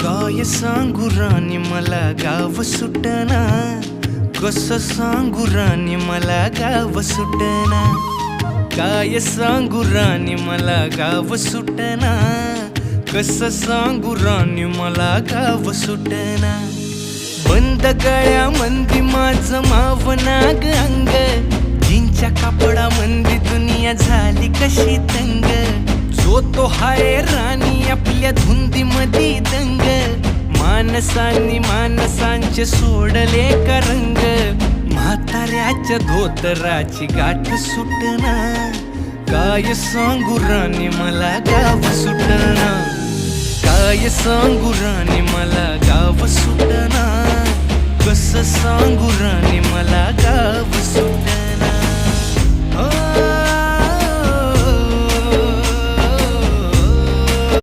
काय सांगू राणी मला गाव सुटना, कसं सांगू राणी मला गाव सुटना. काय सांगू राणी मला गाव सुटना, कसं सांगू राणी मला गाव सुटना. बंद गळ्यामंदी माझं मावनाग अंग, जीनच्या कापडामंदी दुनिया झाली कशी तंग. जो तो हाय राणी आपल्या धुंदीमधी दंग, माणसांनी माणसांचे सोडले का रंग. म्हाताऱ्याच्या धोतराची गाठ सुटना, काय सांगू राणी मला गाव सुटना. काय सांगू राणी मला गाव सुटना, कसं सांगू राणी मला गाव सुटना.